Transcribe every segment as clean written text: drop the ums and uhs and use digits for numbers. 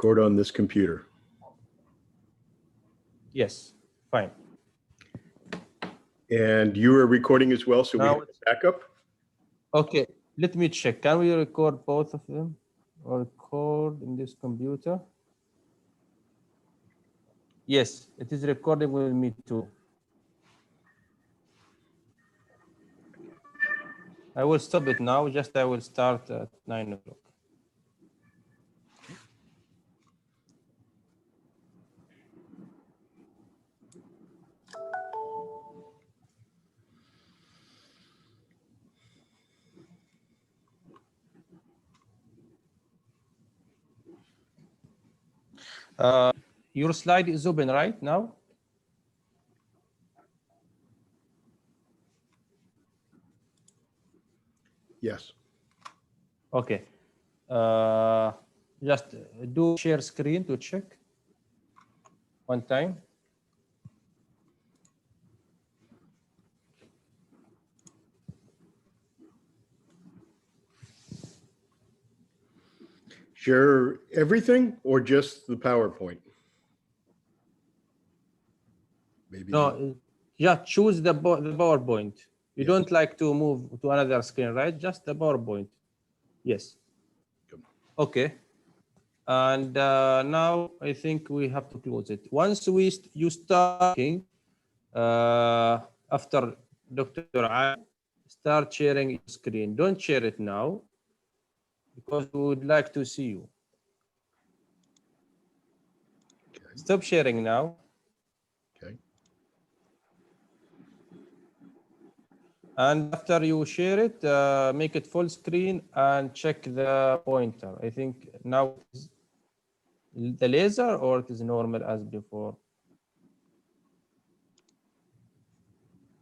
Record on this computer. Yes, fine. And you are recording as well, so we Now have a backup? Okay, let me check. Can we record both of them? Or record in this computer? Yes, it is recording with me too. I will stop it now. Just I will start at 9 o'clock. Your slide is open right now? Yes. Okay. Just do share screen to check one time. Share everything or just the PowerPoint? Maybe. No, yeah, choose the PowerPoint. You Yes. don't like to move to another screen, right? Just the PowerPoint. Yes. Good. Okay. And now I think we have to close it. Once you start talking, after Dr. Ali, start sharing your screen. Don't share it now because we would like to see you. Okay. Stop sharing now. Okay. And after you share it, make it full screen and check the pointer. I think now it is the laser or it is normal as before.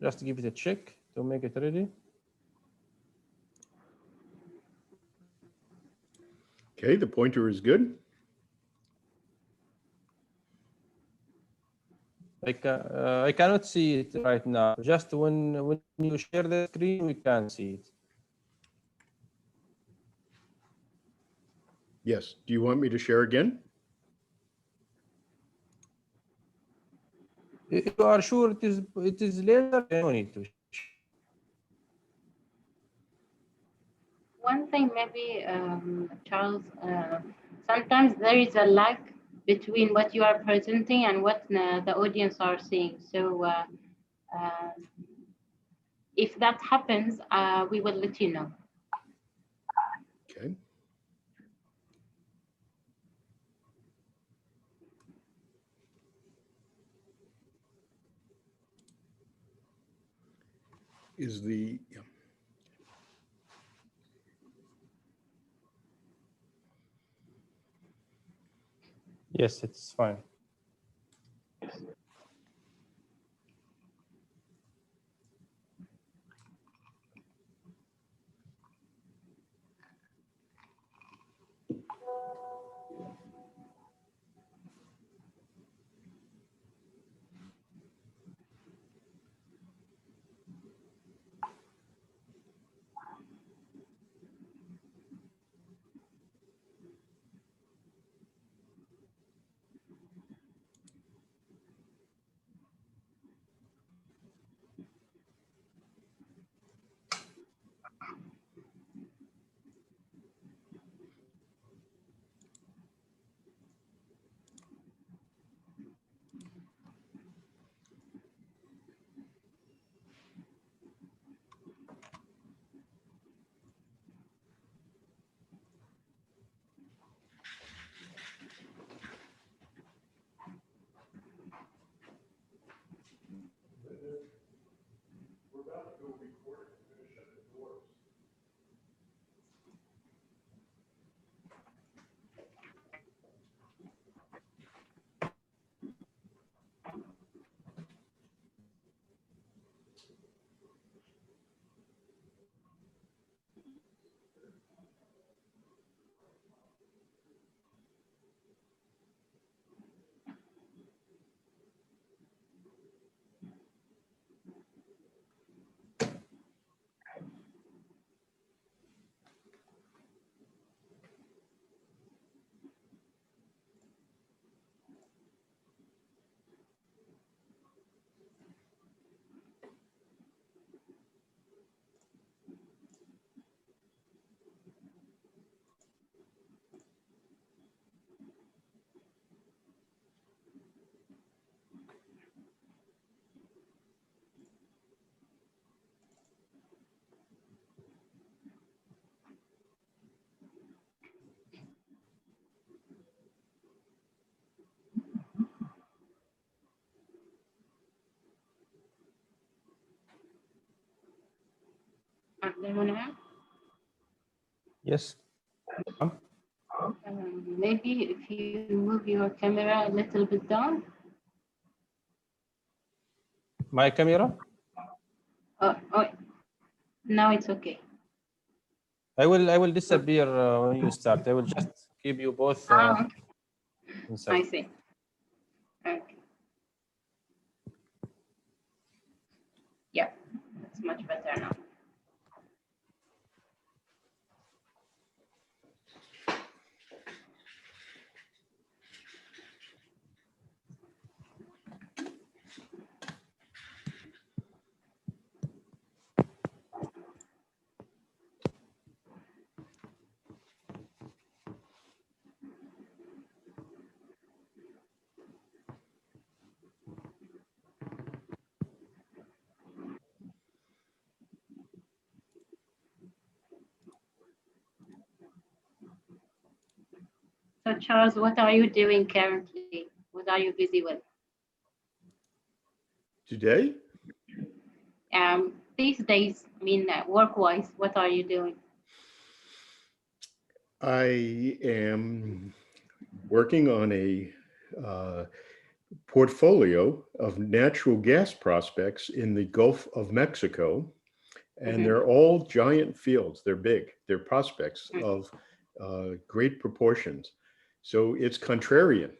Just give it a check to make it ready. Okay, the pointer is good. I cannot see it right now. Just when you share the screen, we can see it. Yes. Do you want me to share again? If you are sure it is laser, you don't need to. One thing maybe, Charles, sometimes there is a lag between what you are presenting and what the audience are seeing. So if that happens, we will let you know. Okay. Is the, yeah. Yes, it's fine. Abdulmunam. Yes. Maybe if you move your camera a little bit down. My camera? Oh, now it's okay. I will disappear when you start. I will just keep you both I inside. see. Okay. Yeah, that's much better now. So Charles, what are you doing currently? What are you busy with? Today, These days, I mean, work-wise, what are you doing? I am working on a portfolio of natural gas prospects in the Gulf of Mexico, and they're all giant fields. They're big. They're prospects of great proportions. So it's contrarian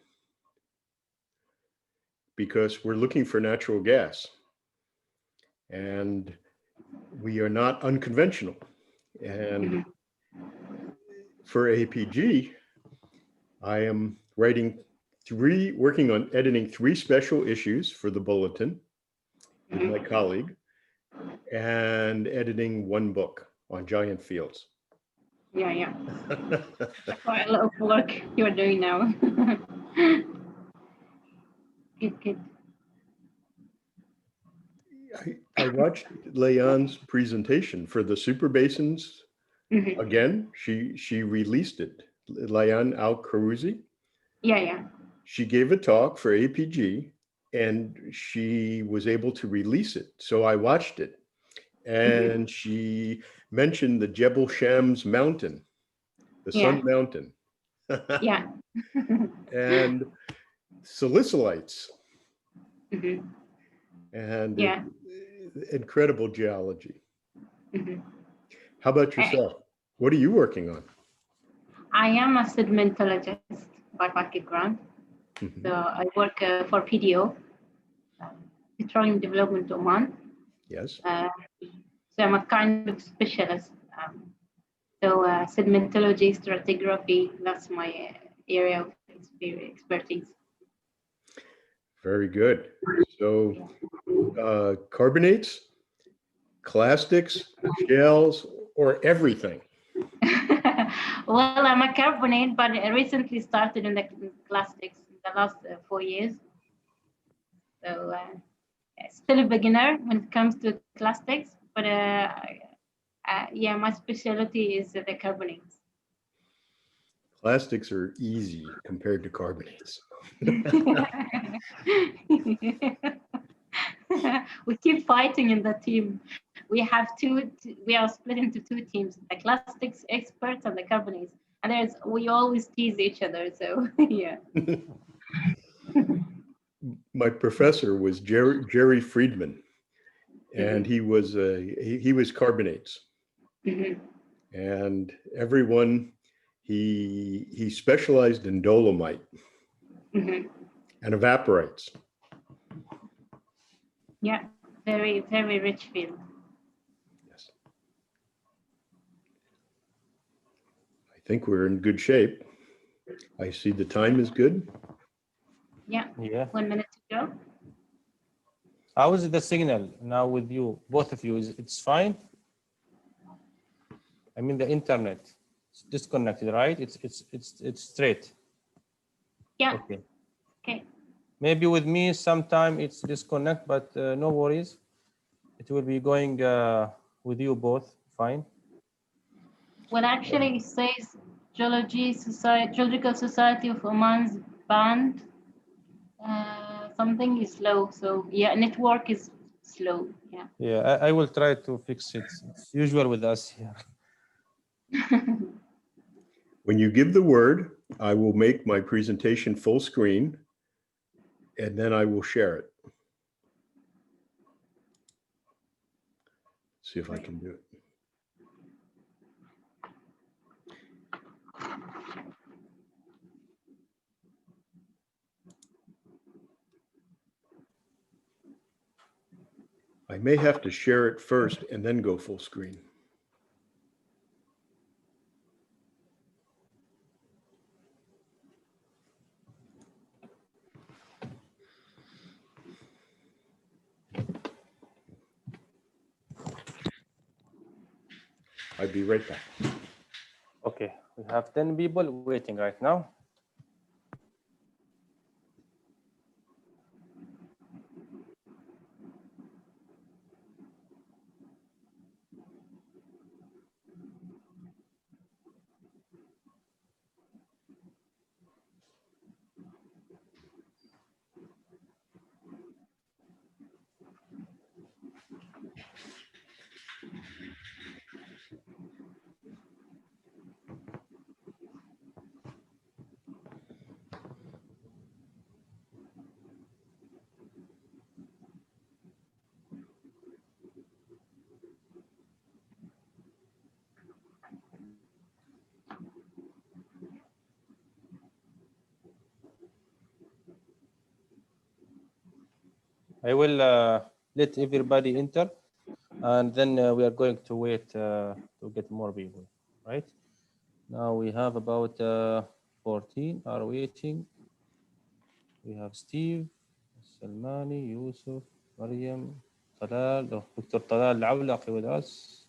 because we're looking for natural gas, and we are not unconventional. And for APG, I am working on editing 3 special issues for the bulletin with my colleague, and editing 1 book on giant fields. Yeah. Quite a lot of work you're doing now. Good. I watched Leon's presentation for the super basins. Again, she released it. Leon Al-Karouzi. Yeah. She gave a talk for APG, and she was able to release it. So I watched it, and she mentioned the Jebel Shams mountain, the Sun Mountain. Yeah. And salicylite. And incredible geology. How about yourself? What are you working on? I am a sedimentologist by background. So I work for PDO, Petroleum Development Oman. Yes. So I'm a kind of specialist. So sedimentology, stratigraphy, that's my area of expertise. Very good. So carbonates, clastics, shales, or everything? Well, I'm a carbonate, but I recently started in the clastics in the last 4 years. So still a beginner when it comes to clastics, but yeah, my specialty is the carbonates. Clastics are easy compared to carbonates. We keep fighting in the team. We are split into 2 teams, the clastics experts and the carbonates. And we always tease each other, so yeah. My professor was Jerry Friedman, and he was carbonates. And everyone, he specialized in dolomite and evaporites. Yeah, very, very rich field. Yes. I think we're in good shape. I see the time is good. Yeah. 1 minute to go. How is the signal now with you, both of you? It's fine? I mean the internet. It's disconnected, right? It's straight. Yeah. Okay. Maybe with me sometime it's disconnect, but no worries. It will be going with you both fine. Well, actually, it says Geological Society of Oman's band. Something is low, so yeah, network is slow. Yeah. Yeah, I will try to fix it. It's usual with us here. When you give the word, I will make my presentation full screen, and then I will share it. See if I can do it. I may have to share it first and then go full screen. I'll be right back. Okay, we have 10 people waiting right now. I will let everybody enter, and then we are going to wait to get more people, right? Now we have about 14 are waiting. We have Steve, Salmani, Yusuf, Mariam, Talal, Dr. Talal Al-Awlaqi with us.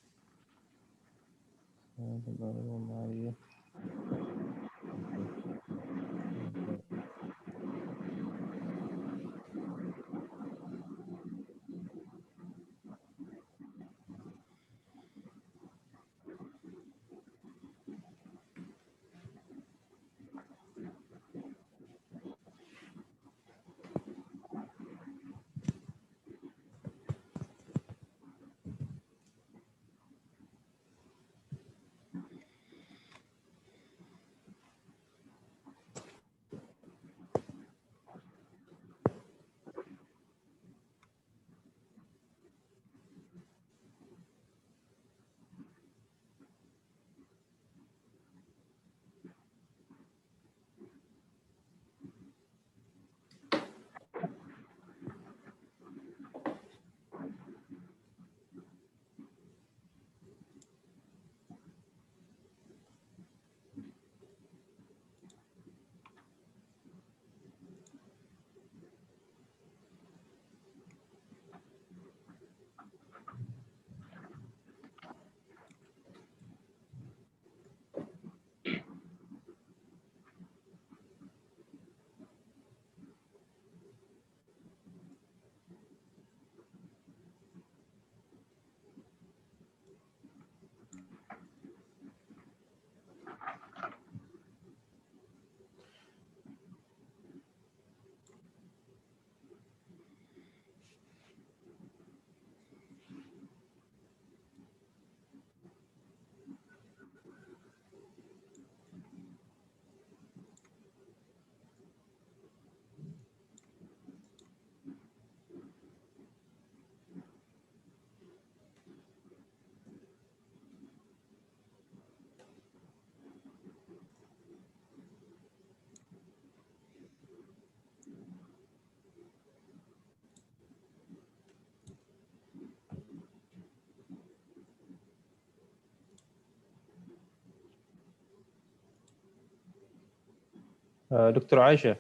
Dr. Aisha.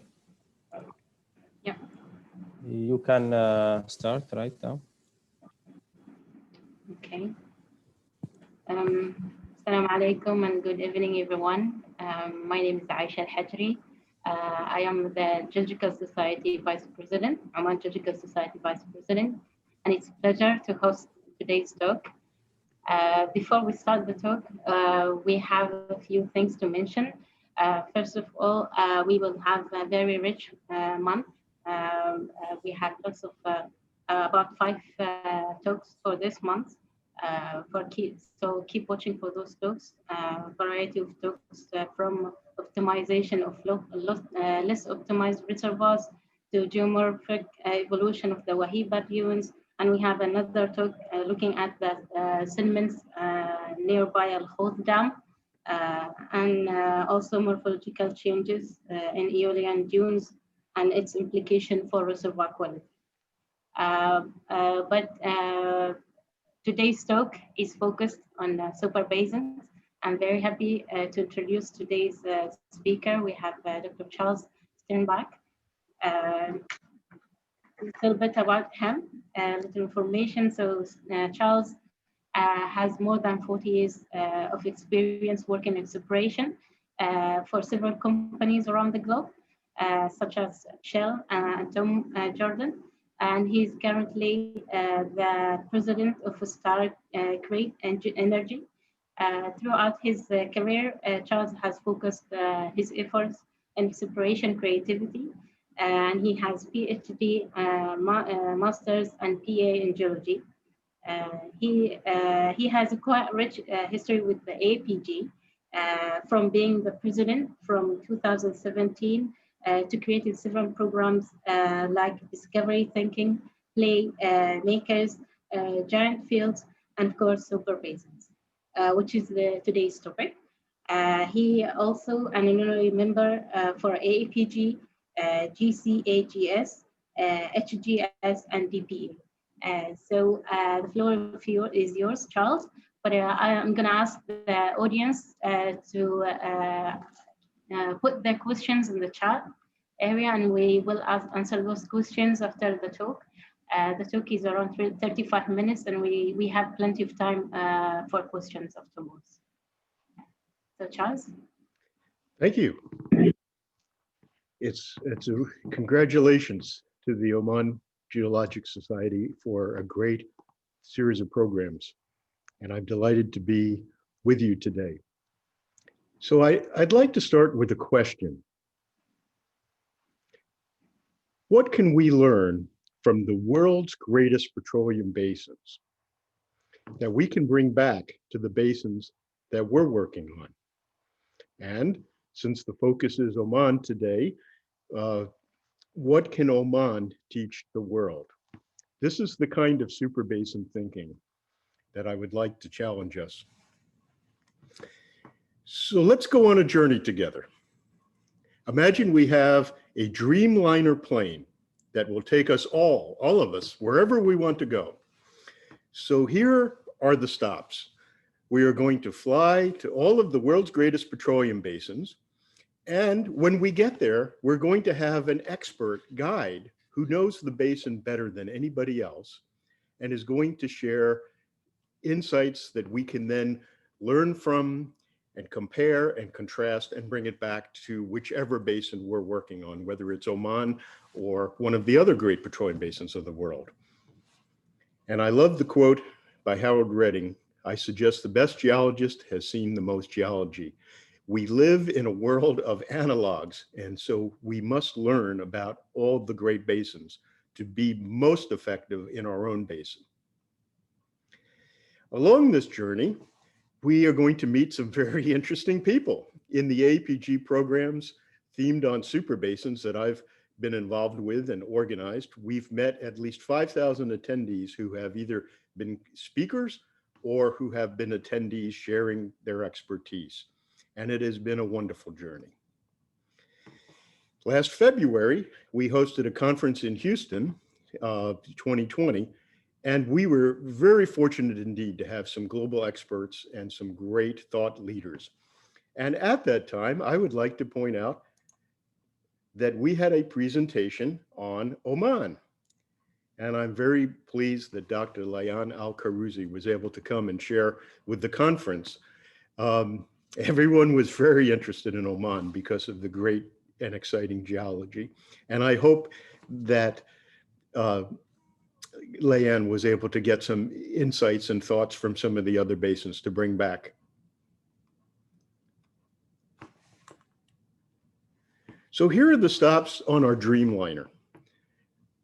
Yeah. You can start right now. Okay. Assalamu alaikum and good evening, everyone. My name is Aisha Al-Hajri. I am the Geological Society Vice President, Oman Geological Society Vice President, and it's a pleasure to host today's talk. Before we start the talk, we have a few things to mention. First of all, we will have a very rich month. We have lots of about 5 talks for this month. So keep watching for those talks. Variety of talks from optimization of less optimized reservoirs to geomorphic evolution of the Wahiba dunes. And we have another talk looking at the sediments nearby Al Khouth Dam, and also morphological changes in aeolian dunes and its implication for reservoir quality. But today's talk is focused on super basins. I'm very happy to introduce today's speaker. We have Dr. Charles Sternbach. A little bit about him, a little information. So Charles has more than 40 years of experience working in exploration for several companies around the globe, such as Shale and Tom Jordan. And he's currently the president of Stratigraphic Energy. Throughout his career, Charles has focused his efforts in exploration creativity, and he has PhD, master's, and PA in geology. He has a quite rich history with the APG, from being the president from 2017 to creating several programs like Discovery Thinking, Play Makers, Giant Fields, and of course Super Basins, which is today's topic. He also an honorary member for AAPG, GCAGS, HGS, and DPA. So the floor is yours, Charles. But I'm going to ask the audience to put their questions in the chat area, and we will answer those questions after the talk. The talk is around 35 minutes, and we have plenty of time for questions afterwards. So, Charles. Thank you. It's congratulations to the Oman Geologic Society for a great series of programs, and I'm delighted to be with you today. So I'd like to start with a question. What can we learn from the world's greatest petroleum basins that we can bring back to the basins that we're working on? And since the focus is Oman today, what can Oman teach the world? This is the kind of super basin thinking that I would like to challenge us. So let's go on a journey together. Imagine we have a Dreamliner plane that will take us all of us, wherever we want to go. So here are the stops. We are going to fly to all of the world's greatest petroleum basins. And when we get there, we're going to have an expert guide who knows the basin better than anybody else and is going to share insights that we can then learn from and compare and contrast and bring it back to whichever basin we're working on, whether it's Oman or one of the other great petroleum basins of the world. And I love the quote by Howard Redding, "I suggest the best geologist has seen the most geology." We live in a world of analogs, and so we must learn about all the great basins to be most effective in our own basin. Along this journey, we are going to meet some very interesting people in the APG programs themed on super basins that I've been involved with and organized. We've met at least 5,000 attendees who have either been speakers or who have been attendees sharing their expertise. And it has been a wonderful journey. Last February, we hosted a conference in Houston, 2020, and we were very fortunate indeed to have some global experts and some great thought leaders. And at that time, I would like to point out that we had a presentation on Oman. And I'm very pleased that Dr. Layan Al-Karouzi was able to come and share with the conference. Everyone was very interested in Oman because of the great and exciting geology. And I hope that Layan was able to get some insights and thoughts from some of the other basins to bring back. So here are the stops on our Dreamliner.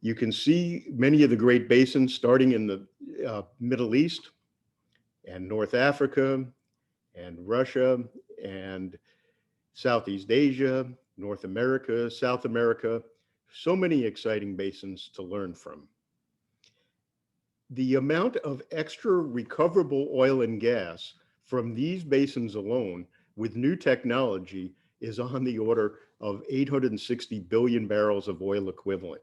You can see many of the great basins starting in the Middle East and North Africa and Russia and Southeast Asia, North America, South America. So many exciting basins to learn from. The amount of extra recoverable oil and gas from these basins alone with new technology is on the order of 860 billion barrels of oil equivalent,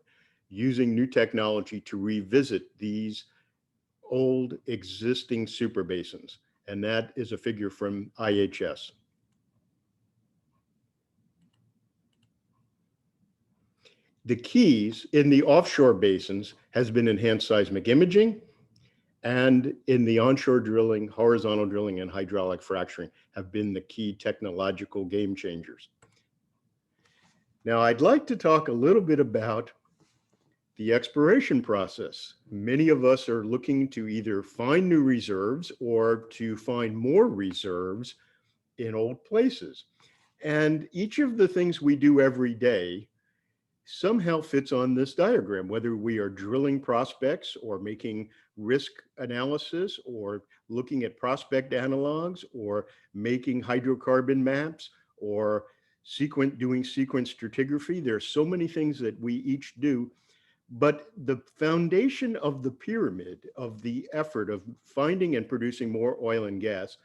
using new technology to revisit these old existing super basins. And that is a figure from IHS. The keys in the offshore basins has been enhanced seismic imaging, and in the onshore drilling, horizontal drilling and hydraulic fracturing have been the key technological game changers. Now, I'd like to talk a little bit about the exploration process. Many of us are looking to either find new reserves or to find more reserves in old places. And each of the things we do every day somehow fits on this diagram, whether we are drilling prospects or making risk analysis or looking at prospect analogs or making hydrocarbon maps or doing sequence stratigraphy. There are so many things that we each do, but the foundation of the pyramid of the effort of finding and producing more oil and gas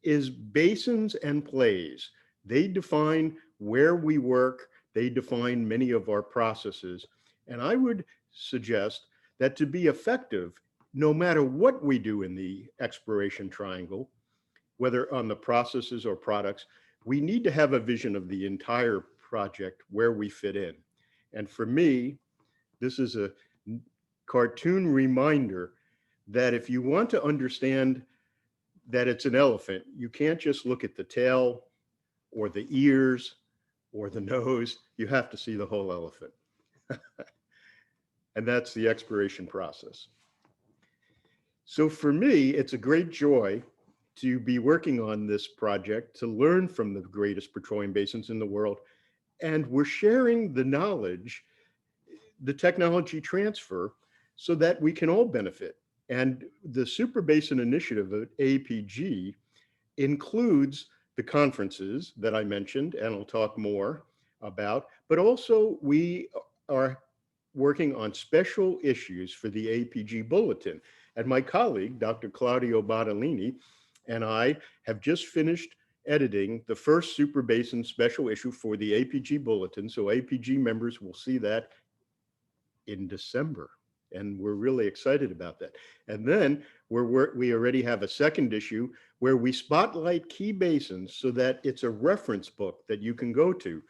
is basins and plays. They define where we work. They define many of our processes. And I would suggest that to be effective, no matter what we do in the exploration triangle, whether on the processes or products, we need to have a vision of the entire project where we fit in. And for me, this is a cartoon reminder that if you want to understand that it's an elephant, you can't just look at the tail or the ears or the nose. You have to see the whole elephant. And that's the exploration process. So for me, it's a great joy to be working on this project, to learn from the greatest petroleum basins in the world. And we're sharing the knowledge, the technology transfer, so that we can all benefit. And the Super Basin Initiative at APG includes the conferences that I mentioned, and I'll talk more about, but also we are working on special issues for the APG Bulletin. And my colleague, Dr. Claudio Bottolini, and I have just finished editing the first Super Basin special issue for the APG Bulletin. So APG members will see that in December. And we're really excited about that. And then we already have a second issue where we spotlight key basins so that it's a reference book that you can go to.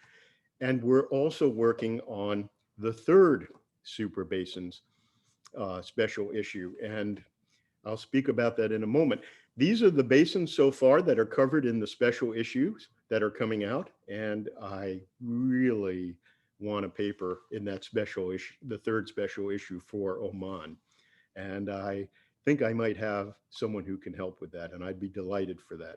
And we're also working on the third Super Basins special issue. And I'll speak about that in a moment. These are the basins so far that are covered in the special issues that are coming out. And I really want a paper in that special issue, the third special issue for Oman. And I think I might have someone who can help with that, and I'd be delighted for that.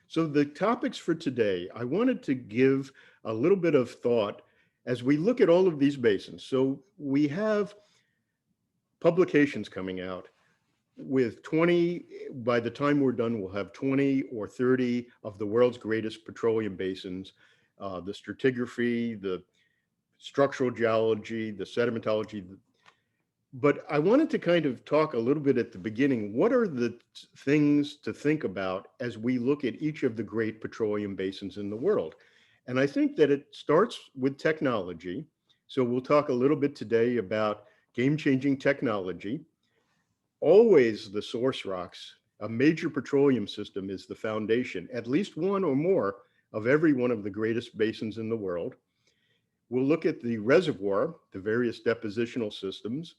So the topics for today, I wanted to give a little bit of thought as we look at all of these basins. So we have publications coming out with 20, by the time we're done, we'll have 20 or 30 of the world's greatest petroleum basins, the stratigraphy, the structural geology, the sedimentology. But I wanted to kind of talk a little bit at the beginning. What are the things to think about as we look at each of the great petroleum basins in the world? And I think that it starts with technology. So we'll talk a little bit today about game-changing technology. Always the source rocks, a major petroleum system is the foundation, at least one or more of every one of the greatest basins in the world. We'll look at the reservoir, the various depositional systems,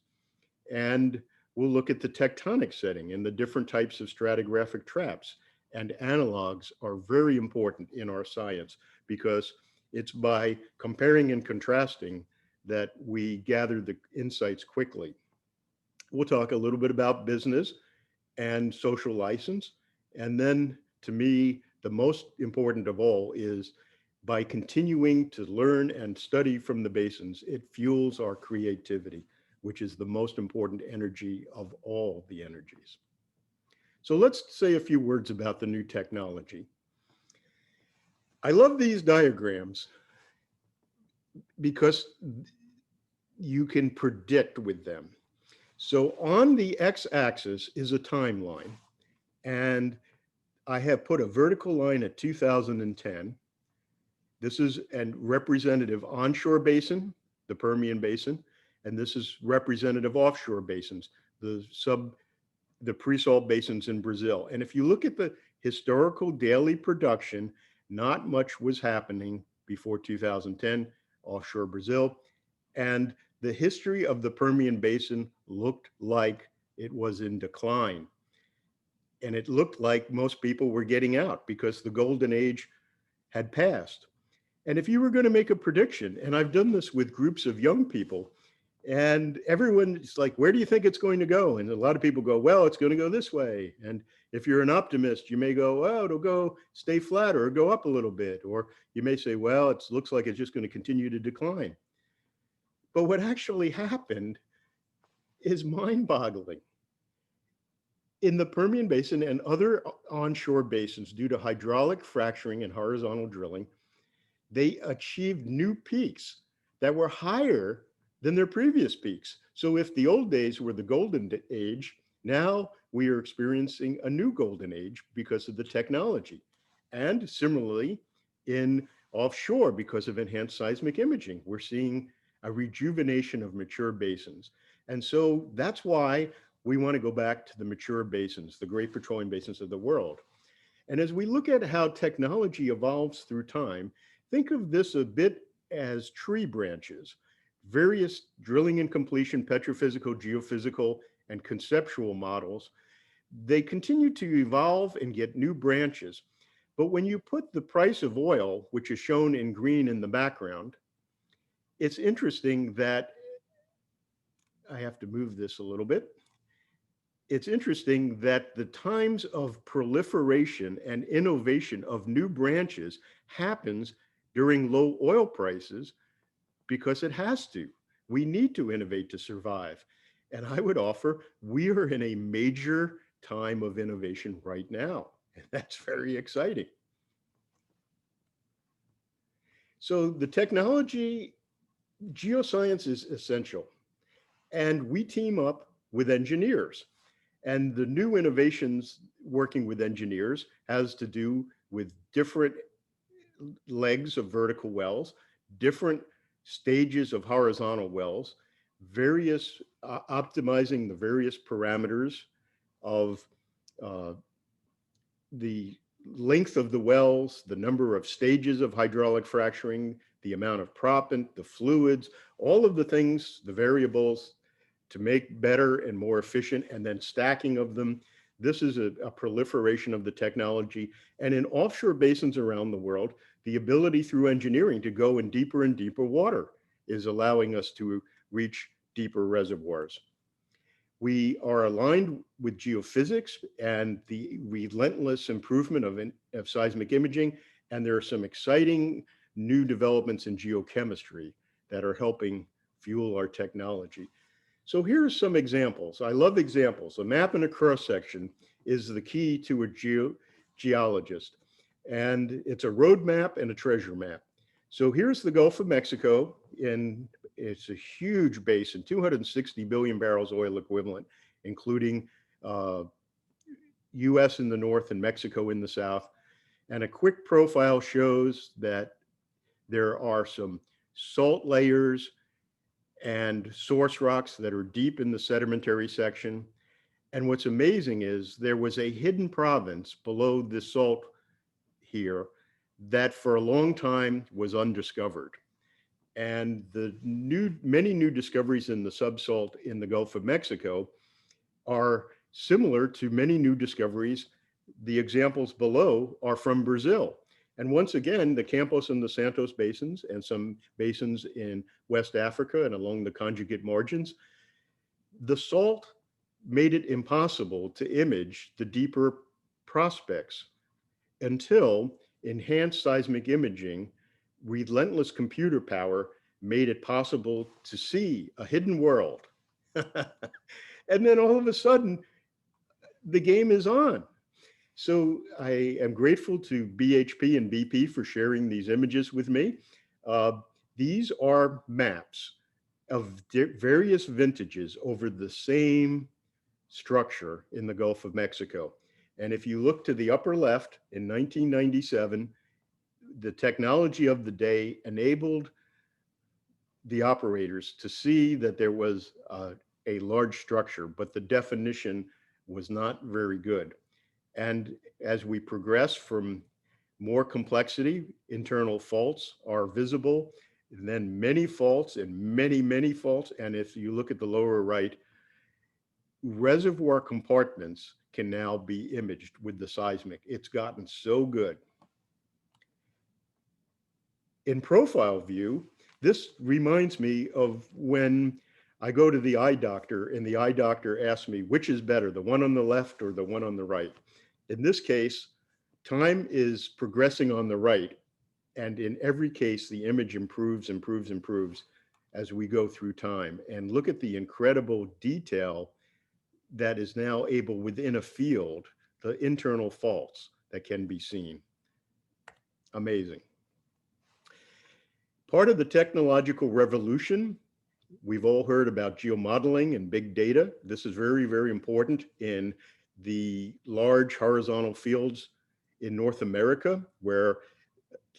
and we'll look at the tectonic setting and the different types of stratigraphic traps. And analogs are very important in our science because it's by comparing and contrasting that we gather the insights quickly. We'll talk a little bit about business and social license. And then to me, the most important of all is by continuing to learn and study from the basins, it fuels our creativity, which is the most important energy of all the energies. So let's say a few words about the new technology. I love these diagrams because you can predict with them. So on the x-axis is a timeline, and I have put a vertical line at 2010. This is a representative onshore basin, the Permian Basin, and this is representative offshore basins, the pre-salt basins in Brazil. And if you look at the historical daily production, not much was happening before 2010 offshore Brazil. And the history of the Permian Basin looked like it was in decline. And it looked like most people were getting out because the golden age had passed. And if you were going to make a prediction, and I've done this with groups of young people, and everyone is like, where do you think it's going to go? And a lot of people go, well, it's going to go this way. And if you're an optimist, you may go, well, it'll go stay flat or go up a little bit. Or you may say, well, it looks like it's just going to continue to decline. But what actually happened is mind-boggling. In the Permian Basin and other onshore basins, due to hydraulic fracturing and horizontal drilling, they achieved new peaks that were higher than their previous peaks. So if the old days were the golden age, now we are experiencing a new golden age because of the technology. And similarly, in offshore, because of enhanced seismic imaging, we're seeing a rejuvenation of mature basins. And so that's why we want to go back to the mature basins, the great petroleum basins of the world. And as we look at how technology evolves through time, think of this a bit as tree branches. Various drilling and completion, petrophysical, geophysical, and conceptual models, they continue to evolve and get new branches. But when you put the price of oil, which is shown in green in the background, it's interesting that, I have to move this a little bit. It's interesting that the times of proliferation and innovation of new branches happens during low oil prices because it has to. We need to innovate to survive. And I would offer we are in a major time of innovation right now. And that's very exciting. So the technology, geoscience is essential. And we team up with engineers. And the new innovations working with engineers has to do with different legs of vertical wells, different stages of horizontal wells, various optimizing the various parameters of the length of the wells, the number of stages of hydraulic fracturing, the amount of proppant, the fluids, all of the things, the variables to make better and more efficient, and then stacking of them. This is a proliferation of the technology. And in offshore basins around the world, the ability through engineering to go in deeper and deeper water is allowing us to reach deeper reservoirs. We are aligned with geophysics and the relentless improvement of seismic imaging. And there are some exciting new developments in geochemistry that are helping fuel our technology. So here are some examples. I love examples. A map and a cross section is the key to a geologist. And it's a road map and a treasure map. So here's the Gulf of Mexico, and it's a huge basin, 260 billion barrels oil equivalent, including US in the north and Mexico in the south. And a quick profile shows that there are some salt layers and source rocks that are deep in the sedimentary section. And what's amazing is there was a hidden province below the salt here that for a long time was undiscovered. And the many new discoveries in the subsalt in the Gulf of Mexico are similar to many new discoveries. The examples below are from Brazil. And once again, the Campos and the Santos basins and some basins in West Africa and along the conjugate margins, the salt made it impossible to image the deeper prospects until enhanced seismic imaging relentless computer power made it possible to see a hidden world. And then all of a sudden, the game is on. So I am grateful to BHP and BP for sharing these images with me. These are maps of various vintages over the same structure in the Gulf of Mexico. And if you look to the upper left, in 1997, the technology of the day enabled the operators to see that there was a large structure, but the definition was not very good. And as we progress from more complexity, internal faults are visible, and then many faults and many faults. And if you look at the lower right, reservoir compartments can now be imaged with the seismic. It's gotten so good. In profile view, this reminds me of when I go to the eye doctor and the eye doctor asks me, which is better, the one on the left or the one on the right? In this case, time is progressing on the right. And in every case, the image improves as we go through time. And look at the incredible detail that is now able within a field, the internal faults that can be seen. Amazing. Part of the technological revolution, we've all heard about geomodeling and big data. This is very important in the large horizontal fields in North America, where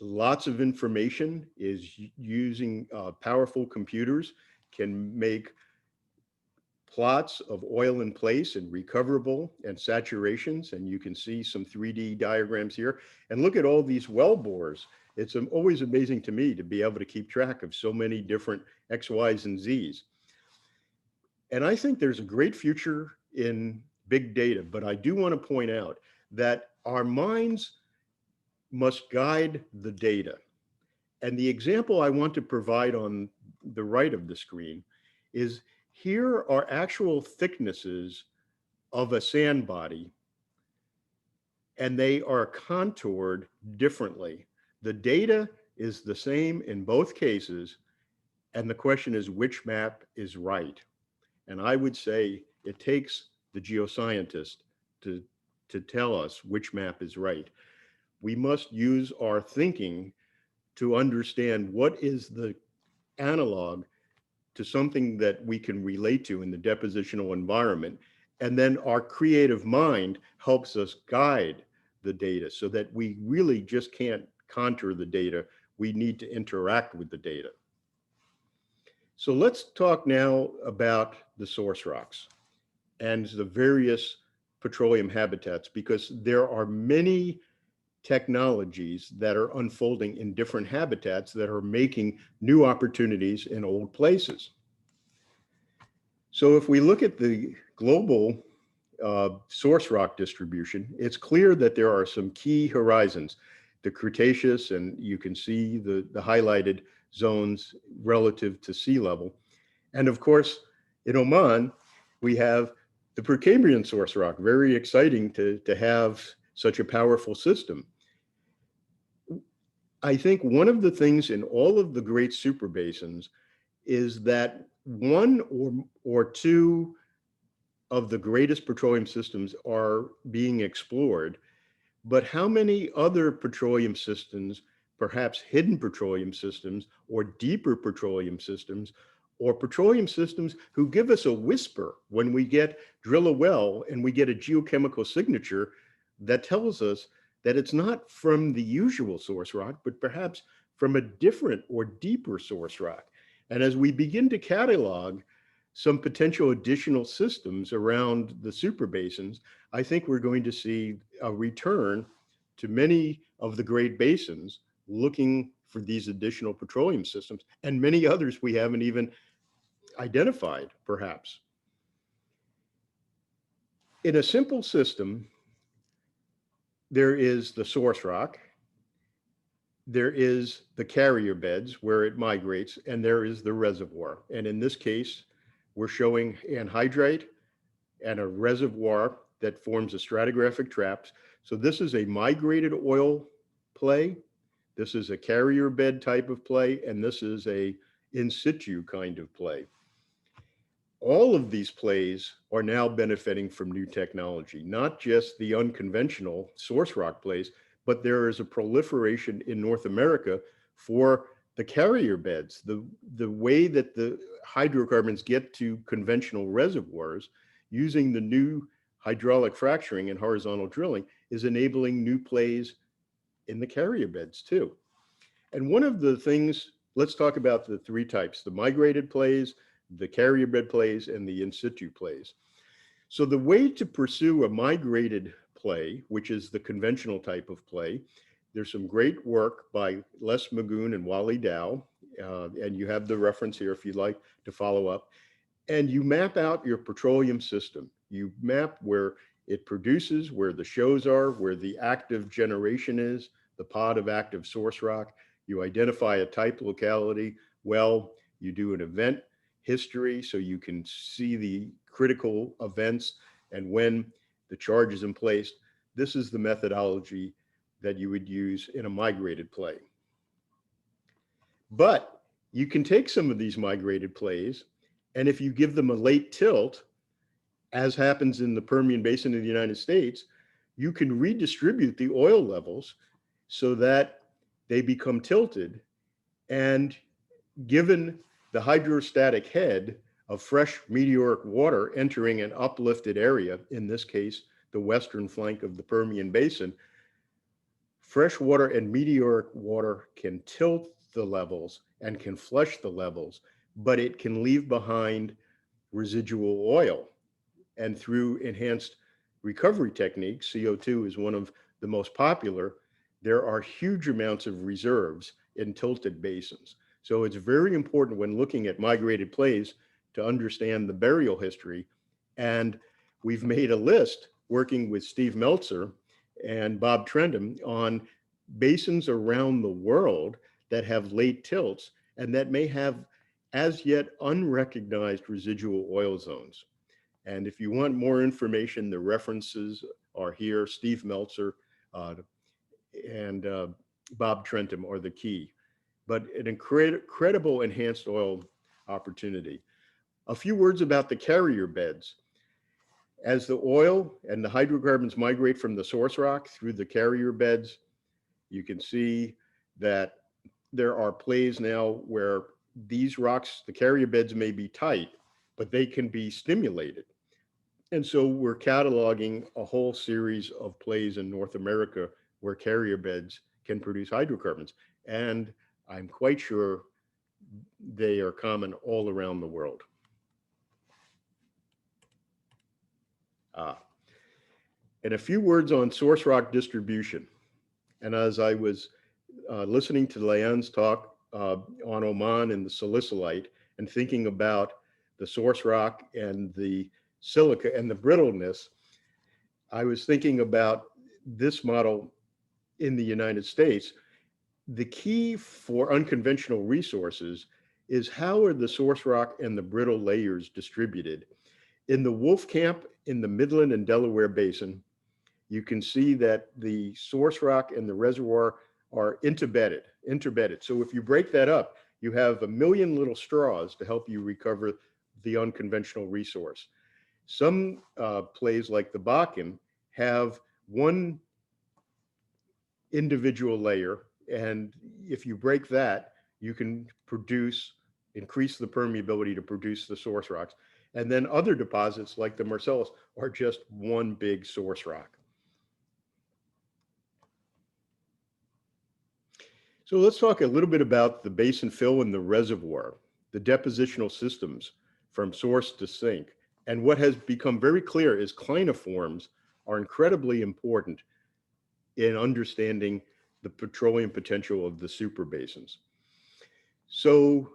lots of information is using powerful computers, can make plots of oil in place and recoverable and saturations. And you can see some 3D diagrams here. And look at all these well bores. It's always amazing to me to be able to keep track of so many different X, Ys, and Zs. And I think there's a great future in big data, but I do want to point out that our minds must guide the data. And the example I want to provide on the right of the screen is here are actual thicknesses of a sand body, and they are contoured differently. The data is the same in both cases, and the question is which map is right? And I would say it takes the geoscientist to tell us which map is right. We must use our thinking to understand what is the analog to something that we can relate to in the depositional environment. And then our creative mind helps us guide the data so that we really just can't contour the data. We need to interact with the data. So let's talk now about the source rocks and the various petroleum habitats, because there are many technologies that are unfolding in different habitats that are making new opportunities in old places. So if we look at the global source rock distribution, it's clear that there are some key horizons, the Cretaceous, and you can see the highlighted zones relative to sea level. And of course, in Oman, we have the Precambrian source rock, very exciting to have such a powerful system. I think one of the things in all of the great super basins is that one or two of the greatest petroleum systems are being explored, but how many other petroleum systems, perhaps hidden petroleum systems or deeper petroleum systems, or petroleum systems who give us a whisper when we drill a well and we get a geochemical signature that tells us that it's not from the usual source rock, but perhaps from a different or deeper source rock. And as we begin to catalog some potential additional systems around the super basins, I think we're going to see a return to many of the great basins looking for these additional petroleum systems, and many others we haven't even identified, perhaps. In a simple system, there is the source rock, there is the carrier beds where it migrates, and there is the reservoir. And in this case, we're showing anhydrite and a reservoir that forms a stratigraphic traps. So this is a migrated oil play This is a carrier bed type of play, and this is a in situ kind of play. All of these plays are now benefiting from new technology, not just the unconventional source rock plays, but there is a proliferation in North America for the carrier beds. The way that the hydrocarbons get to conventional reservoirs using the new hydraulic fracturing and horizontal drilling is enabling new plays in the carrier beds too. And one of the things, let's talk about the three types: the migrated plays, the carrier bed plays, and the in situ plays. So the way to pursue a migrated play, which is the conventional type of play, there's some great work by Les Magoon and Wally Dow, and you have the reference here if you'd like to follow up. And you map out your petroleum system. You map where it produces, where the shows are, where the active generation is, the pod of active source rock. You identify a type locality. Well, you do an event history so you can see the critical events and when the charge is in place. This is the methodology that you would use in a migrated play. But you can take some of these migrated plays, and if you give them a late tilt, as happens in the Permian Basin of the United States, you can redistribute the oil levels so that they become tilted. And given the hydrostatic head of fresh meteoric water entering an uplifted area, in this case, the western flank of the Permian Basin, fresh water and meteoric water can tilt the levels and can flush the levels, but it can leave behind residual oil. And through enhanced recovery techniques, CO2 is one of the most popular, there are huge amounts of reserves in tilted basins. So it's very important when looking at migrated plays to understand the burial history. And we've made a list working with Steve Meltzer and Bob Trendam on basins around the world that have late tilts and that may have as yet unrecognized residual oil zones. And if you want more information, the references are here. Steve Meltzer and Bob Trentham are the key. But an incredible enhanced oil opportunity. A few words about the carrier beds. As the oil and the hydrocarbons migrate from the source rock through the carrier beds, you can see that there are plays now where these rocks, the carrier beds may be tight, but they can be stimulated. And so we're cataloging a whole series of plays in North America where carrier beds can produce hydrocarbons. And I'm quite sure they are common all around the world. And a few words on source rock distribution. And as I was listening to Leanne's talk on Oman and the salicyllite and thinking about the source rock and the silica and the brittleness, I was thinking about this model in the United States. The key for unconventional resources is how are the source rock and the brittle layers distributed. In the Wolfcamp in the Midland and Delaware Basin, you can see that the source rock and the reservoir are interbedded. So if you break that up, you have a million little straws to help you recover the unconventional resource. Some plays like the Bakken have one individual layer, and if you break that, you can increase the permeability to produce the source rocks. And then other deposits like the Marcellus are just one big source rock. So let's talk a little bit about the basin fill in the reservoir, the depositional systems from source to sink. And what has become very clear is clinoforms are incredibly important in understanding the petroleum potential of the super basins. So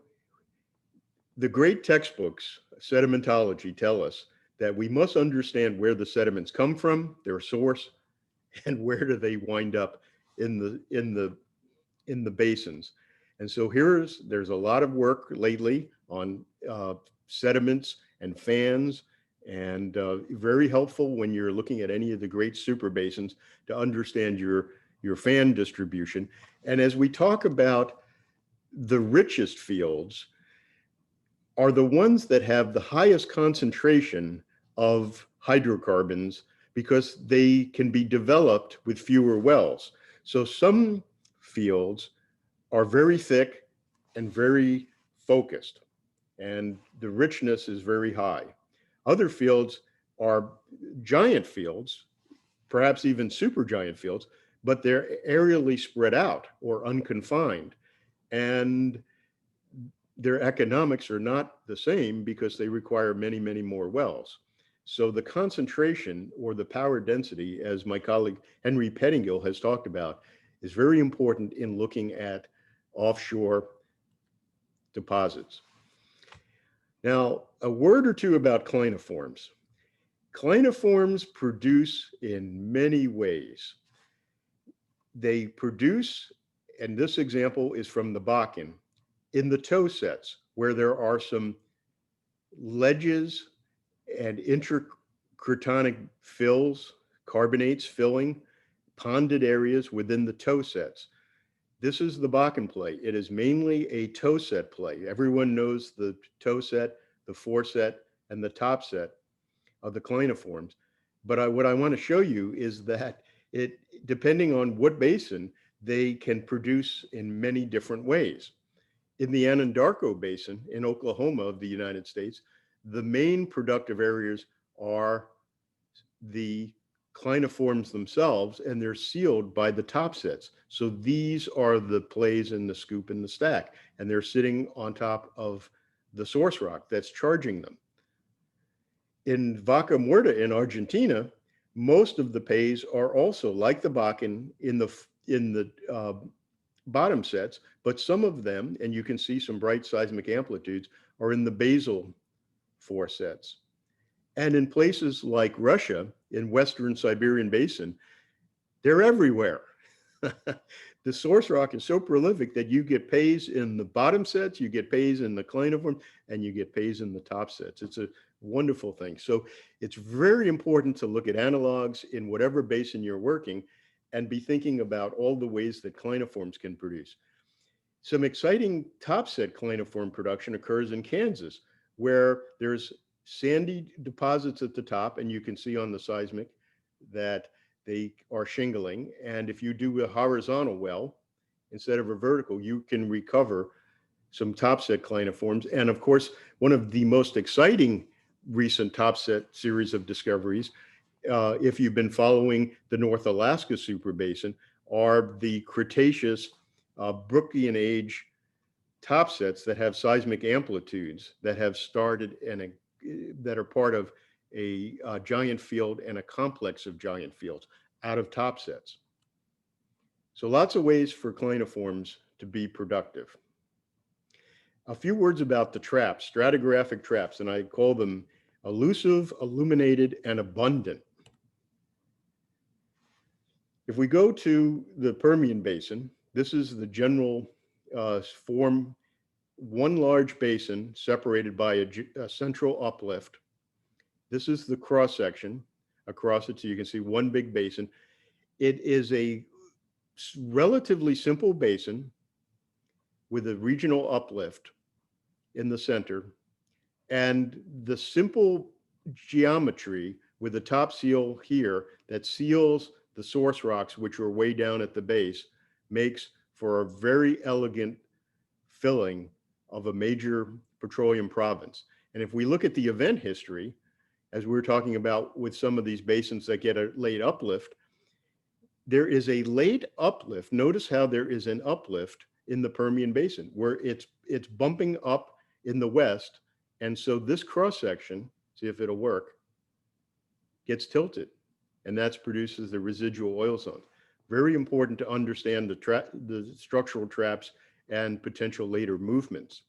the great textbooks, sedimentology, tell us that we must understand where the sediments come from, their source, and where do they wind up in the basins. And so there's a lot of work lately on sediments and fans, and very helpful when you're looking at any of the great super basins to understand your your fan distribution. And as we talk about the richest fields are the ones that have the highest concentration of hydrocarbons because they can be developed with fewer wells. So some fields are very thick and very focused, and the richness is very high. Other fields are giant fields, perhaps even supergiant fields, but they're aerially spread out or unconfined. And their economics are not the same because they require many, many more wells. So the concentration or the power density, as my colleague Henry Pettingill has talked about, is very important in looking at offshore deposits. Now, a word or two about clinoforms. Clinoforms produce in many ways. They produce, and this example is from the Basin, in the toe sets where there are some ledges and intercratonic fills, carbonates filling ponded areas within the toe sets. This is the Basin play. It is mainly a toe set play. Everyone knows the toe set, the foreset, and the top set of the clinoforms. But what I want to show you is that depending on what basin, they can produce in many different ways. In the Anadarko Basin in Oklahoma of the United States, the main productive areas are the clinoforms themselves, and they're sealed by the top sets. So these are the plays in the scoop and the stack, and they're sitting on top of the source rock that's charging them. In Vaca Muerta in Argentina, most of the pays are also like the Bakken in the bottom sets, but some of them, and you can see some bright seismic amplitudes, are in the basal foresets. And in places like Russia, in Western Siberian Basin, they're everywhere. The source rock is so prolific that you get pays in the bottom sets, you get pays in the clinoform, and you get pays in the top sets. It's a wonderful thing. So it's very important to look at analogs in whatever basin you're working and be thinking about all the ways that clinoforms can produce. Some exciting topset clinoform production occurs in Kansas, where there's sandy deposits at the top, and you can see on the seismic that they are shingling. And if you do a horizontal well instead of a vertical, you can recover some topset clinoforms. And of course, one of the most exciting recent topset series of discoveries, if you've been following the North Alaska Superbasin, are the Cretaceous Brookian age topsets that have seismic amplitudes that have started and that are part of a giant field and a complex of giant fields out of topsets. So lots of ways for clinoforms to be productive. A few words about the traps, stratigraphic traps, and I call them elusive, illuminated, and abundant. If we go to the Permian Basin, this is the general form, one large basin separated by a central uplift. This is the cross section across it, so you can see one big basin. It is a relatively simple basin with a regional uplift in the center, and the simple geometry with the top seal here that seals the source rocks, which are way down at the base, makes for a very elegant filling of a major petroleum province. And if we look at the event history, as we were talking about with some of these basins that get a late uplift, there is a late uplift. Notice how there is an uplift in the Permian Basin where it's bumping up in the west. And so this cross section, see if it'll work, gets tilted, and that produces the residual oil zones. Very important to understand the structural traps and potential later movements.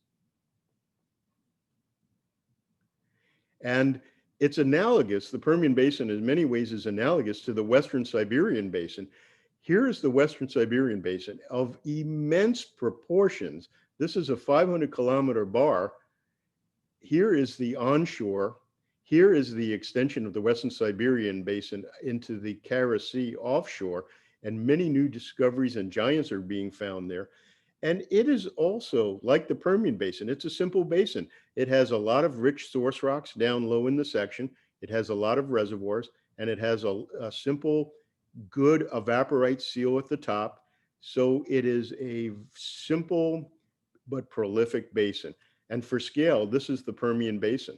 And it's analogous, the Permian Basin in many ways is analogous to the Western Siberian Basin. Here's the Western Siberian Basin of immense proportions. This is a 500-kilometer bar. Here is the onshore. Here is the extension of the Western Siberian Basin into the Kara Sea offshore. and many new discoveries and giants are being found there. And it is also like the Permian Basin. It's a simple basin. It has a lot of rich source rocks down low in the section. It has a lot of reservoirs, and it has a simple, good evaporite seal at the top. So it is a simple but prolific basin. And for scale, this is the Permian Basin.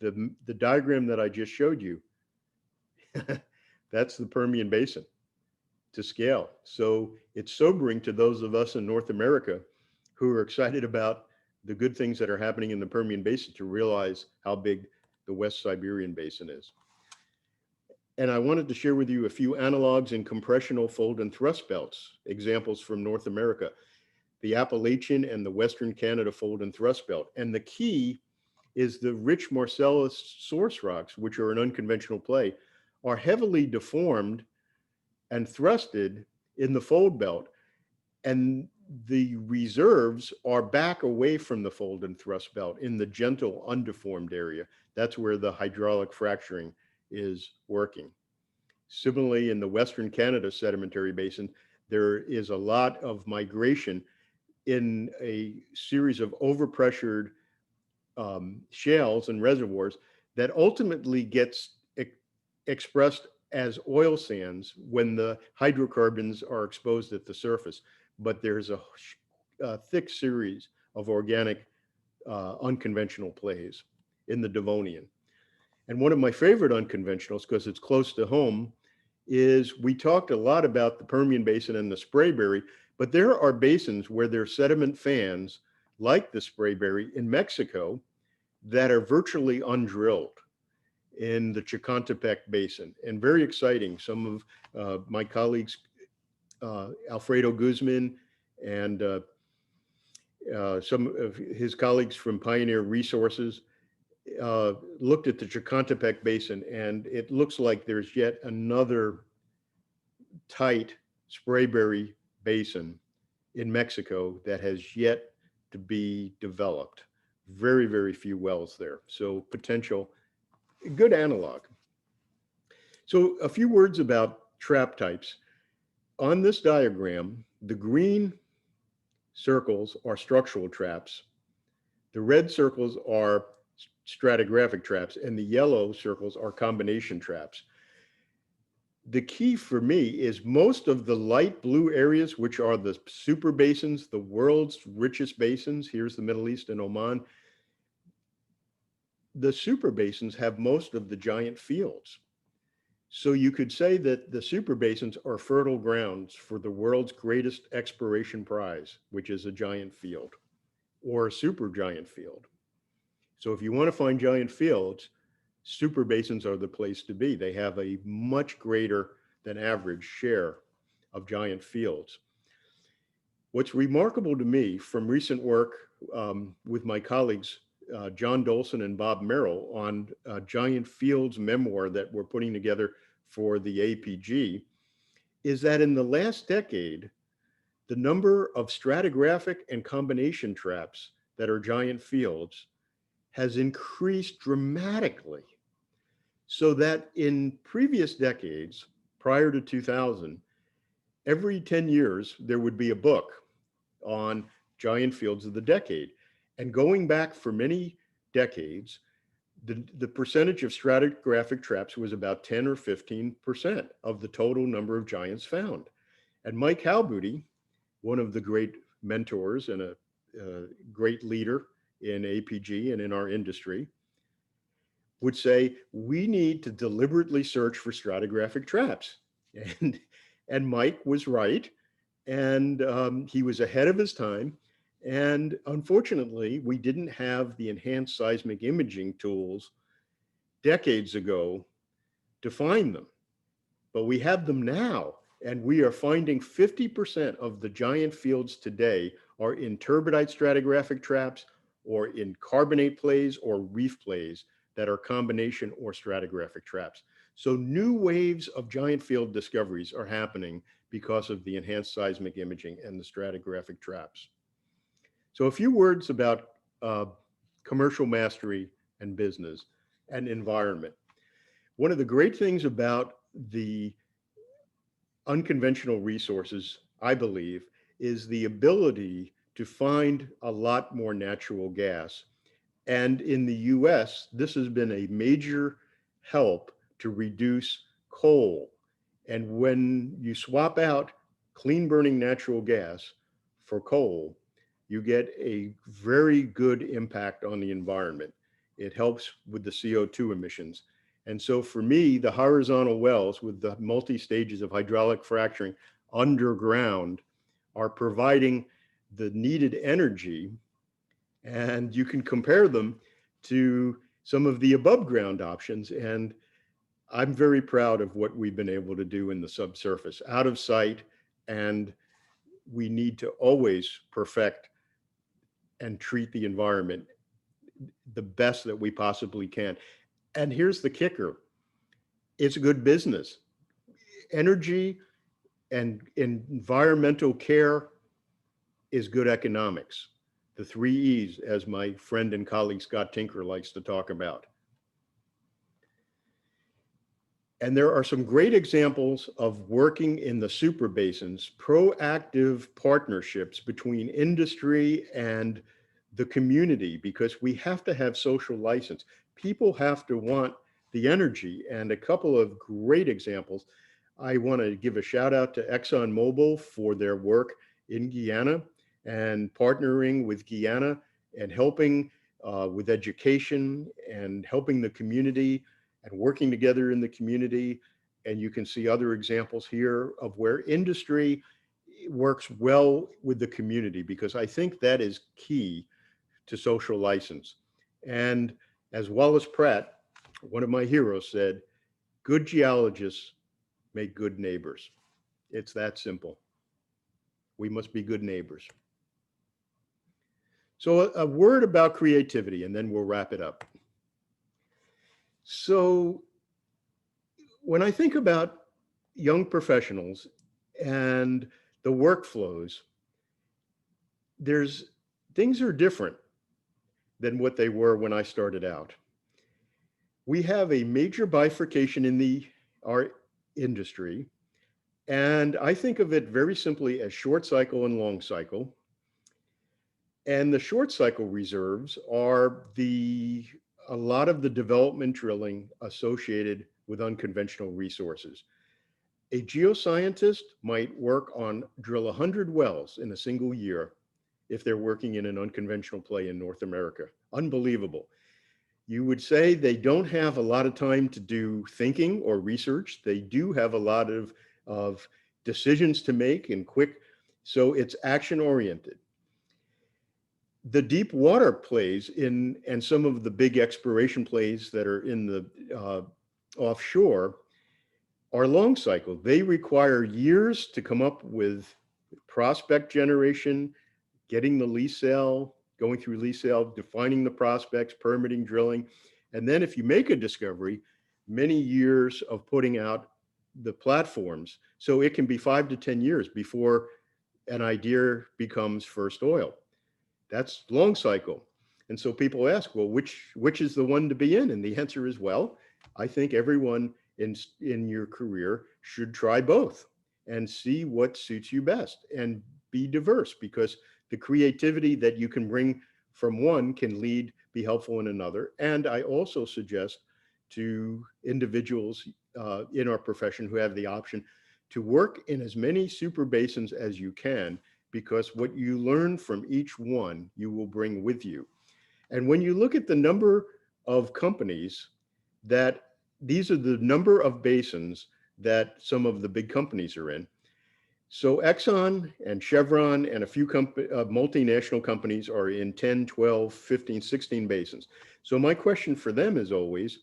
The diagram that I just showed you, that's the Permian Basin to scale. So it's sobering to those of us in North America who are excited about the good things that are happening in the Permian Basin to realize how big the West Siberian Basin is. And I wanted to share with you a few analogs in compressional fold and thrust belts, examples from North America, the Appalachian and the Western Canada fold and thrust belt. And the key is the rich Marcellus source rocks, which are an unconventional play, are heavily deformed and thrusted in the fold belt. And the reserves are back away from the fold and thrust belt in the gentle, undeformed area. That's where the hydraulic fracturing is working. Similarly, in the Western Canada sedimentary basin, there is a lot of migration in a series of overpressured shales and reservoirs that ultimately gets expressed as oil sands when the hydrocarbons are exposed at the surface. But there's a thick series of organic unconventional plays in the Devonian. And one of my favorite unconventionals, because it's close to home, is we talked a lot about the Permian Basin and the Sprayberry, but there are basins where there are sediment fans like the Sprayberry in Mexico that are virtually undrilled in the Chicontepec Basin, and very exciting. Some of my colleagues, Alfredo Guzman and some of his colleagues from Pioneer Resources, looked at the Chicontepec Basin, and it looks like there's yet another tight Sprayberry Basin in Mexico that has yet to be developed. Very, very few wells there. So potential, good analog. So a few words about trap types. On this diagram, the green circles are structural traps. The red circles are stratigraphic traps, and the yellow circles are combination traps. The key for me is most of the light blue areas, which are the super basins, the world's richest basins, here's the Middle East and Oman, the super basins have most of the giant fields. So you could say that the super basins are fertile grounds for the world's greatest exploration prize, which is a giant field or a super giant field. So if you want to find giant fields, super basins are the place to be. They have a much greater than average share of giant fields. What's remarkable to me from recent work with my colleagues, John Dolson and Bob Merrill, on a giant fields memoir that we're putting together for the APG, is that in the last decade, the number of stratigraphic and combination traps that are giant fields has increased dramatically. So that in previous decades, prior to 2000, every 10 years, there would be a book on giant fields of the decade. And going back for many decades, the percentage of stratigraphic traps was about 10 or 15% of the total number of giants found. And Mike Halbooty, one of the great mentors and a great leader in APG and in our industry, would say, we need to deliberately search for stratigraphic traps. And Mike was right. And he was ahead of his time. And unfortunately, we didn't have the enhanced seismic imaging tools decades ago to find them. But we have them now. And we are finding 50% of the giant fields today are in turbidite stratigraphic traps or in carbonate plays or reef plays that are combination or stratigraphic traps. So new waves of giant field discoveries are happening because of the enhanced seismic imaging and the stratigraphic traps. So a few words about commercial mastery and business and environment. One of the great things about the unconventional resources, I believe, is the ability to find a lot more natural gas. And in the US, this has been a major help to reduce coal. And when you swap out clean burning natural gas for coal, you get a very good impact on the environment. It helps with the CO2 emissions. And so for me, the horizontal wells with the multi-stages of hydraulic fracturing underground are providing the needed energy, and you can compare them to some of the above ground options. And I'm very proud of what we've been able to do in the subsurface, out of sight, and we need to always perfect and treat the environment the best that we possibly can. And here's the kicker. It's a good business. Energy and environmental care is good economics. The 3 E's, as my friend and colleague Scott Tinker likes to talk about. And there are some great examples of working in the super basins, proactive partnerships between industry and the community, because we have to have social license. People have to want the energy. And a couple of great examples. I want to give a shout out to ExxonMobil for their work in Guyana and partnering with Guyana and helping with education and helping the community and working together in the community. And you can see other examples here of where industry works well with the community, because I think that is key to social license. And as Wallace Pratt, one of my heroes, said, good geologists make good neighbors. It's that simple. We must be good neighbors. So a word about creativity, and then we'll wrap it up. So when I think about young professionals and the workflows, things are different than what they were when I started out. We have a major bifurcation in our industry, and I think of it very simply as short cycle and long cycle. And the short cycle reserves are a lot of the development drilling associated with unconventional resources. A geoscientist might drill 100 wells in a single year if they're working in an unconventional play in North America. Unbelievable. You would say they don't have a lot of time to do thinking or research. They do have a lot of decisions to make and quick, so it's action oriented. The deep water plays and some of the big exploration plays that are in the offshore are long cycle. They require years to come up with prospect generation, getting the lease sale, going through lease sale, defining the prospects, permitting, drilling. And then if you make a discovery, many years of putting out the platforms. So it can be 5 to 10 years before an idea becomes first oil. That's long cycle. And so people ask, well, which is the one to be in? And the answer is, well, I think everyone in your career should try both and see what suits you best and be diverse, because the creativity that you can bring from one can be helpful in another. And I also suggest to individuals in our profession who have the option to work in as many super basins as you can, because what you learn from each one, you will bring with you. And when you look at the number of companies these are the number of basins that some of the big companies are in. So Exxon and Chevron and a few multinational companies are in 10, 12, 15, 16 basins. So my question for them is always,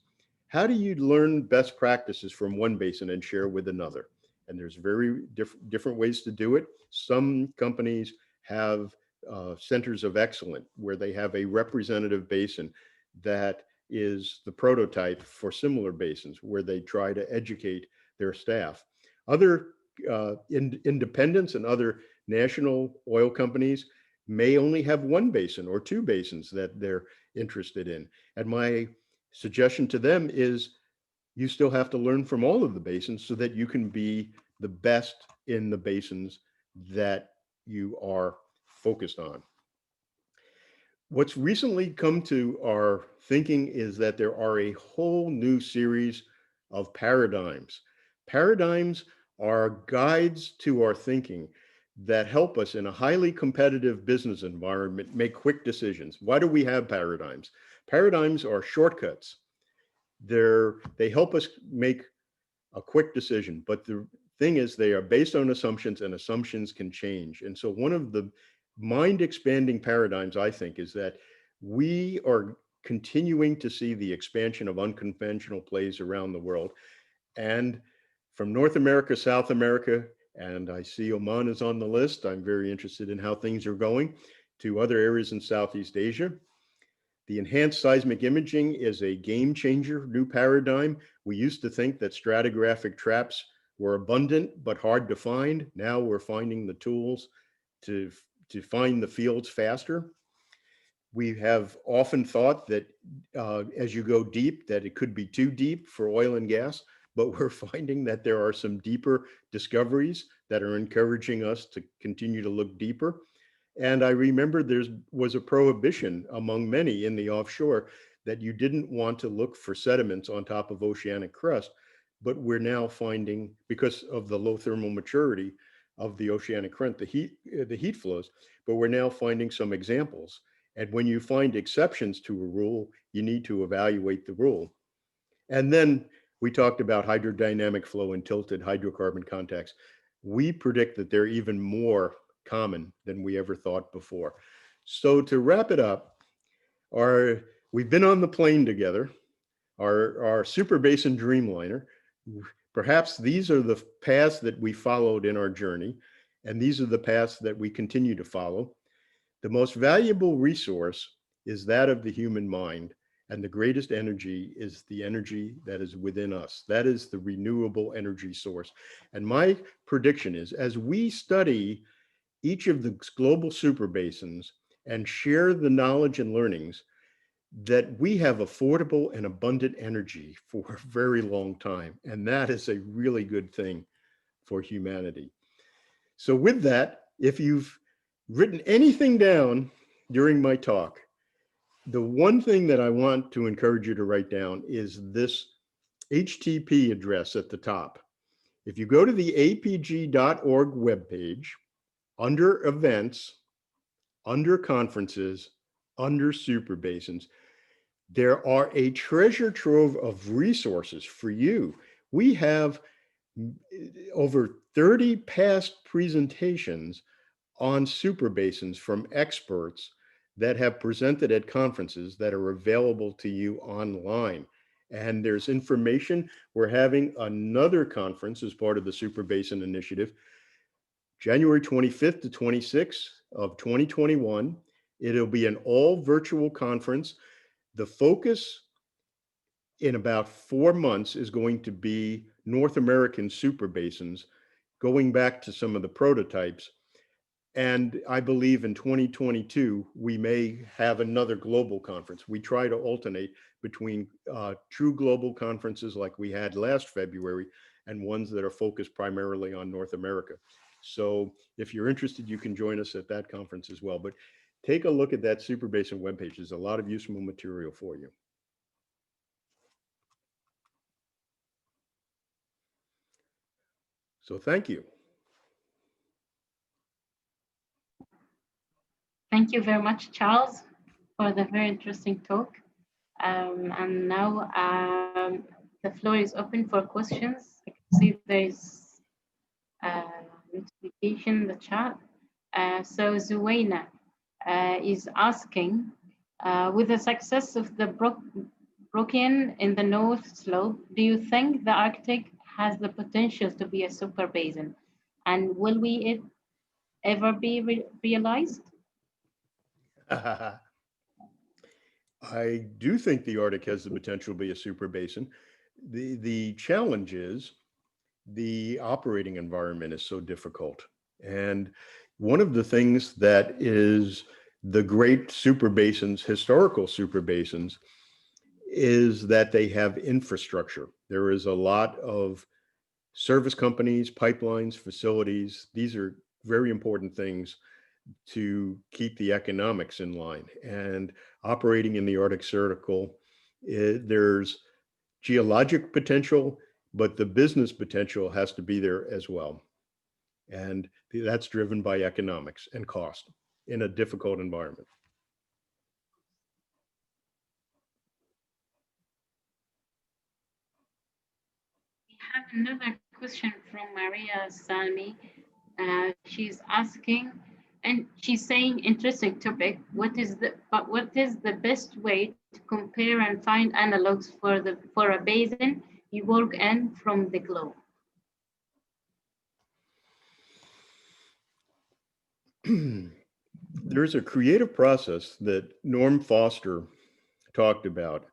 how do you learn best practices from one basin and share with another? And there's very different ways to do it. Some companies have centers of excellence where they have a representative basin that is the prototype for similar basins, where they try to educate their staff. Other independents and other national oil companies may only have one basin or two basins that they're interested in. And my suggestion to them is you still have to learn from all of the basins so that you can be the best in the basins that you are focused on. What's recently come to our thinking is that there are a whole new series of paradigms. Paradigms are guides to our thinking that help us in a highly competitive business environment make quick decisions. Why do we have paradigms? Paradigms are shortcuts. They help us make a quick decision, but the thing is they are based on assumptions, and assumptions can change. And so one of the mind expanding paradigms, I think, is that we are continuing to see the expansion of unconventional plays around the world. And from North America, South America, and I see Oman is on the list. I'm very interested in how things are going, to other areas in Southeast Asia. The enhanced seismic imaging is a game changer, new paradigm. We used to think that stratigraphic traps were abundant but hard to find. Now we're finding the tools to find the fields faster. We have often thought that as you go deep, that it could be too deep for oil and gas, but we're finding that there are some deeper discoveries that are encouraging us to continue to look deeper. And I remember there was a prohibition among many in the offshore that you didn't want to look for sediments on top of oceanic crust, but we're now finding, because of the low thermal maturity of the oceanic crust, the heat flows, but we're now finding some examples. And when you find exceptions to a rule, you need to evaluate the rule. And then we talked about hydrodynamic flow and tilted hydrocarbon contacts. We predict that they're even more common than we ever thought before. So to wrap it up, we've been on the plane together, our super basin dreamliner. Perhaps these are the paths that we followed in our journey, and these are the paths that we continue to follow. The most valuable resource is that of the human mind, and the greatest energy is the energy that is within us. That is the renewable energy source. And my prediction is, as we study each of the global super basins and share the knowledge and learnings, that we have affordable and abundant energy for a very long time. And that is a really good thing for humanity. So with that, if you've written anything down during my talk, the one thing that I want to encourage you to write down is this HTTP address at the top. If you go to the apg.org webpage, under events, under conferences, under super basins, there are a treasure trove of resources for you. We have over 30 past presentations on super basins from experts that have presented at conferences that are available to you online. And there's information. We're having another conference as part of the Super Basin Initiative, January 25th to 26th of 2021. It'll be an all virtual conference. The focus in about 4 months is going to be North American super basins, going back to some of the prototypes. And I believe in 2022, we may have another global conference. We try to alternate between true global conferences like we had last February and ones that are focused primarily on North America. So if you're interested, you can join us at that conference as well. But take a look at that Super Basin webpage. There's a lot of useful material for you. So thank you. Thank you very much, Charles, for the very interesting talk. And now the floor is open for questions. I can see there is notification in the chat. So Zuwaina is asking, with the success of the Brookine in the North Slope, do you think the Arctic has the potential to be a super basin? And will it ever be realized? I do think the Arctic has the potential to be a super basin. The challenge is the operating environment is so difficult. And one of the things that is the great super basins, historical super basins, is that they have infrastructure. There is a lot of service companies, pipelines, facilities. These are very important things to keep the economics in line. And operating in the Arctic Circle, there's geologic potential, but the business potential has to be there as well. And that's driven by economics and cost in a difficult environment. We have another question from Maria Sami. She's asking, and she's saying, interesting topic. What is the best way to compare and find analogs for a basin you work in from the globe? There's a creative process that Norm Foster talked about,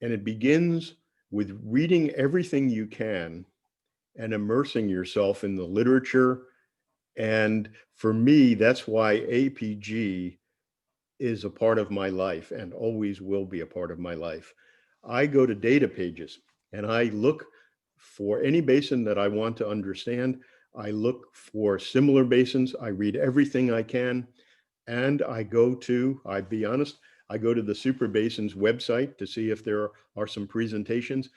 and it begins with reading everything you can and immersing yourself in the literature. And for me, that's why APG is a part of my life and always will be a part of my life. I go to data pages and I look for any basin that I want to understand. I look for similar basins. I read everything I can. And I go to, I'll be honest, I go to the Super Basins website to see if there are some presentations,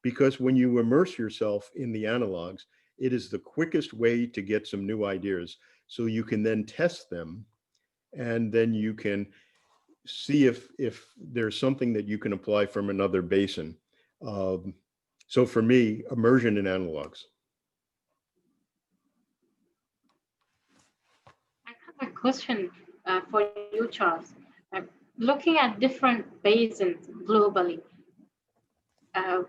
because when you immerse yourself in the analogs, it is the quickest way to get some new ideas. So you can then test them, and then you can see if there's something that you can apply from another basin. So for me, immersion in analogs. I have a question for you, Charles. Looking at different basins globally, have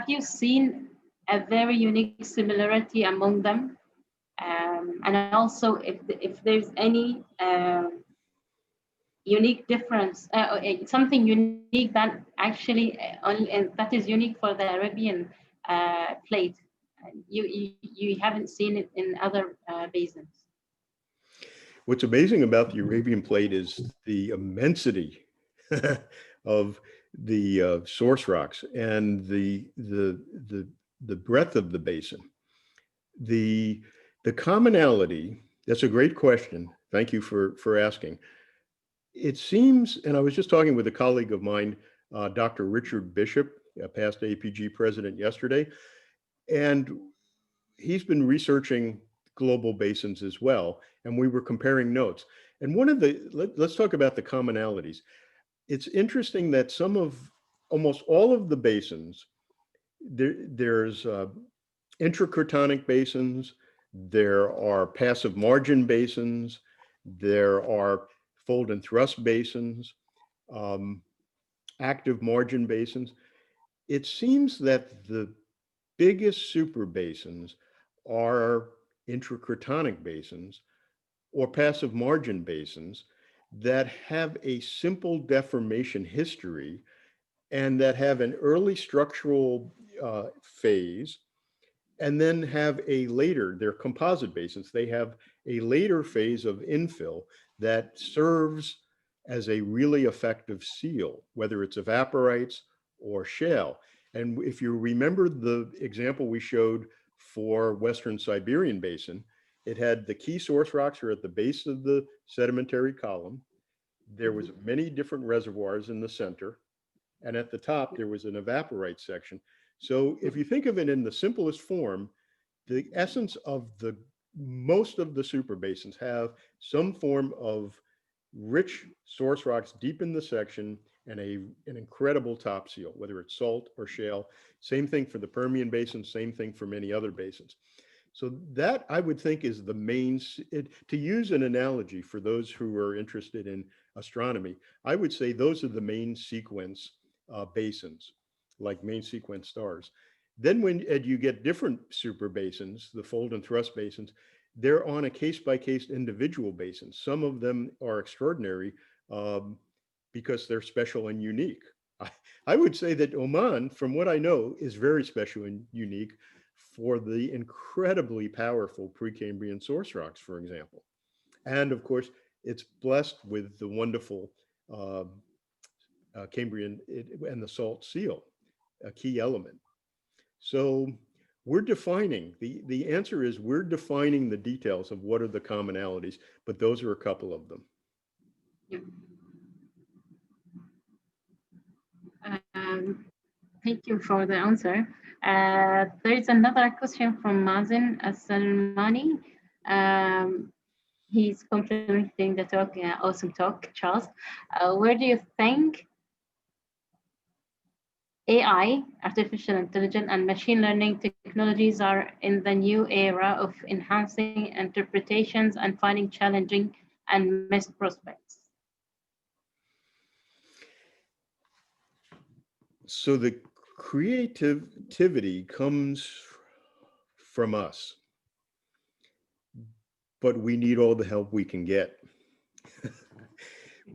you seen a very unique similarity among them? And also, if there's any unique difference, something unique that actually that is unique for the Arabian plate, you haven't seen it in other basins. What's amazing about the Arabian Plate is the immensity of the source rocks and the breadth of the basin. The commonality, that's a great question. Thank you for asking. It seems, and I was just talking with a colleague of mine, Dr. Richard Bishop, a past APG president, yesterday, and he's been researching global basins as well, and we were comparing notes. And one of the, let's talk about the commonalities. It's interesting that almost all of the basins, there's intracratonic basins, there are passive margin basins, there are fold and thrust basins, active margin basins. It seems that the biggest super basins are intracratonic basins or passive margin basins that have a simple deformation history and that have an early structural phase, and then have a later, they're composite basins, they have a later phase of infill that serves as a really effective seal, whether it's evaporites or shale. And if you remember the example we showed for Western Siberian Basin, it had the key source rocks are at the base of the sedimentary column. There was many different reservoirs in the center. And at the top, there was an evaporite section. So if you think of it in the simplest form, the essence of most of the super basins have some form of rich source rocks deep in the section and an incredible top seal, whether it's salt or shale. Same thing for the Permian Basin, same thing for many other basins. So that, I would think, is the main, to use an analogy for those who are interested in astronomy, I would say those are the main sequence basins, like main sequence stars. Then when you get different super basins, the fold and thrust basins, they're on a case-by-case individual basis. Some of them are extraordinary because they're special and unique. I would say that Oman, from what I know, is very special and unique for the incredibly powerful Precambrian source rocks, for example. And of course, it's blessed with the wonderful Cambrian and the salt seal, a key element. So we're defining, the answer is we're defining the details of what are the commonalities, but those are a couple of them. Thank you for the answer. There is another question from Mazen As-Salmani. He's complimenting the talk, awesome talk, Charles. Where do you think AI, artificial intelligence, and machine learning technologies are in the new era of enhancing interpretations and finding challenging and missed prospects? So the creativity comes from us, but we need all the help we can get.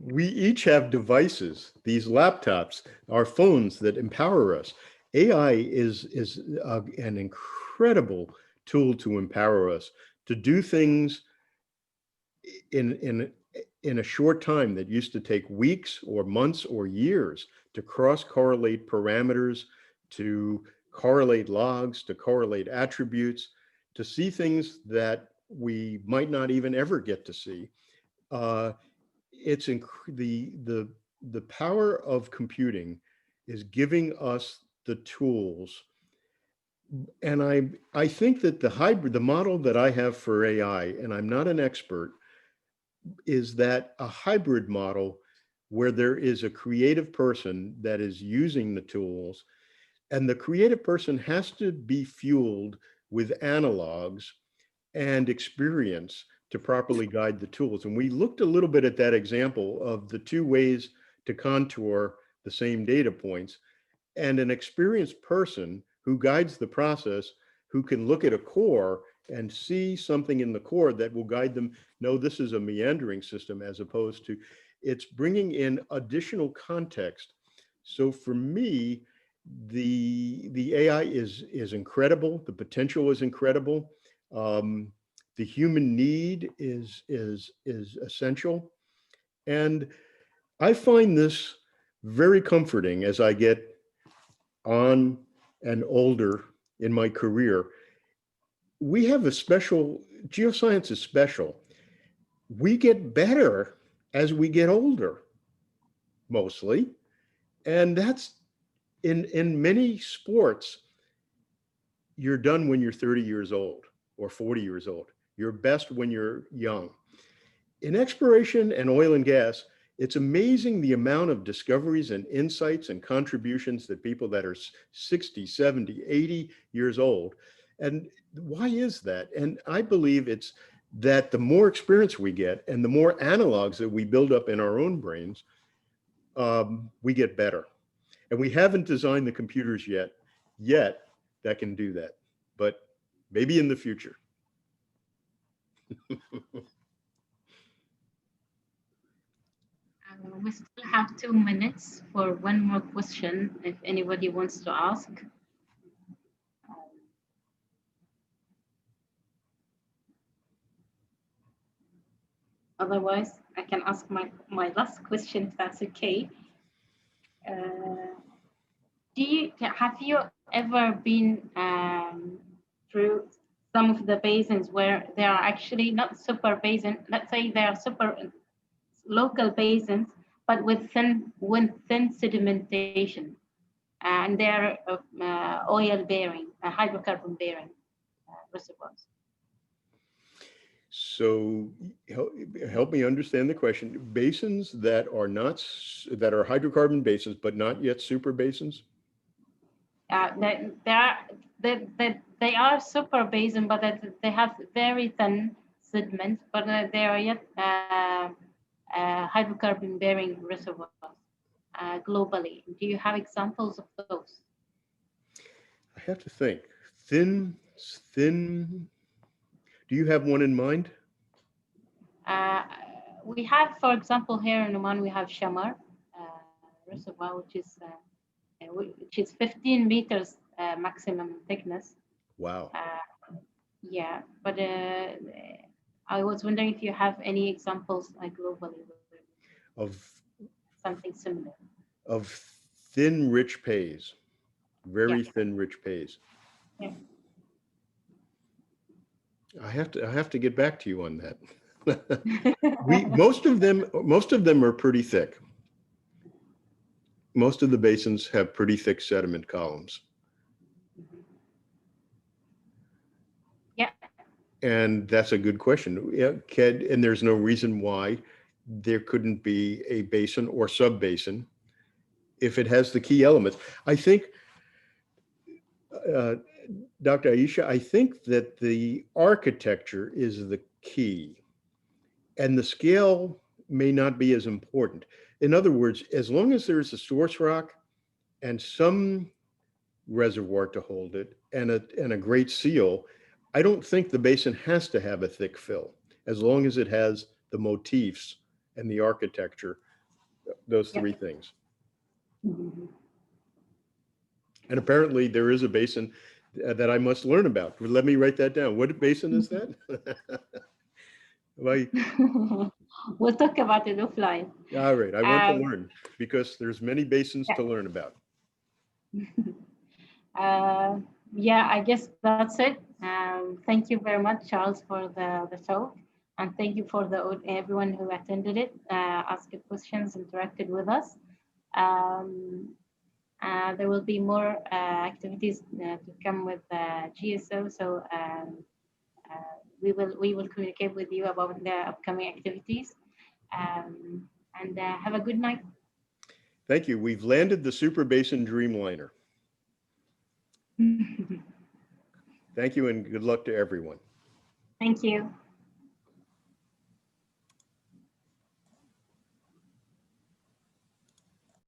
We each have devices, these laptops, our phones that empower us. AI is an incredible tool to empower us to do things in a short time that used to take weeks or months or years to cross-correlate parameters, to correlate logs, to correlate attributes, to see things that we might not even ever get to see. It's the power of computing is giving us the tools. And I think that the model that I have for AI, and I'm not an expert, is that a hybrid model where there is a creative person that is using the tools, and the creative person has to be fueled with analogs and experience to properly guide the tools. And we looked a little bit at that example of the two ways to contour the same data points, and an experienced person who guides the process, who can look at a core and see something in the core that will guide them. No, this is a meandering system, as opposed to it's bringing in additional context. So for me, the AI is incredible. The potential is incredible. The human need is essential. And I find this very comforting as I get on and older in my career. We have a special, geoscience is special. We get better as we get older, mostly. And that's in many sports, you're done when you're 30 years old or 40 years old. You're best when you're young. In exploration and oil and gas, it's amazing the amount of discoveries and insights and contributions that people that are 60, 70, 80 years old. And why is that? And I believe it's that the more experience we get and the more analogs that we build up in our own brains, we get better. And we haven't designed the computers yet that can do that, but maybe in the future. We still have 2 minutes for one more question if anybody wants to ask. Otherwise, I can ask my last question if that's okay. Have you ever been through some of the basins where they are actually not super basin, let's say they are super local basins, but with thin sedimentation, and they're oil bearing, hydrocarbon bearing reservoirs? So help me understand the question. Basins that are not, that are hydrocarbon basins, but not yet super basins? They are super basin, but they have very thin sediment, but they are yet hydrocarbon bearing reservoirs globally. Do you have examples of those? I have to think. Thin. Do you have one in mind? We have, for example, here in Oman, we have Shamar reservoir, which is 15 meters maximum thickness. Wow. Yeah, but I was wondering if you have any examples globally Of something similar. Of thin, rich pays. Very Yeah. thin, rich pays. Yeah. I have to get back to you on that. Most of them are pretty thick. Most of the basins have pretty thick sediment columns. Yeah. And that's a good question. Yeah, and there's no reason why there couldn't be a basin or sub-basin if it has the key elements. I think, Dr. Aisha, I think that the architecture is the key, and the scale may not be as important. In other words, as long as there's a source rock and some reservoir to hold it and a great seal, I don't think the basin has to have a thick fill, as long as it has the motifs and the architecture, those three things. And apparently there is a basin that I must learn about. Let me write that down. What basin is that? We'll talk about it offline. All right, I want to learn, because there's many basins to learn about. Yeah, I guess that's it. Thank you very much, Charles, for the talk. And thank you for everyone who attended it, asked questions, interacted with us. There will be more activities to come with GSO, so we will communicate with you about the upcoming activities. And have a good night. Thank you. We've landed the Super Basin Dreamliner. Thank you, and good luck to everyone. Thank you.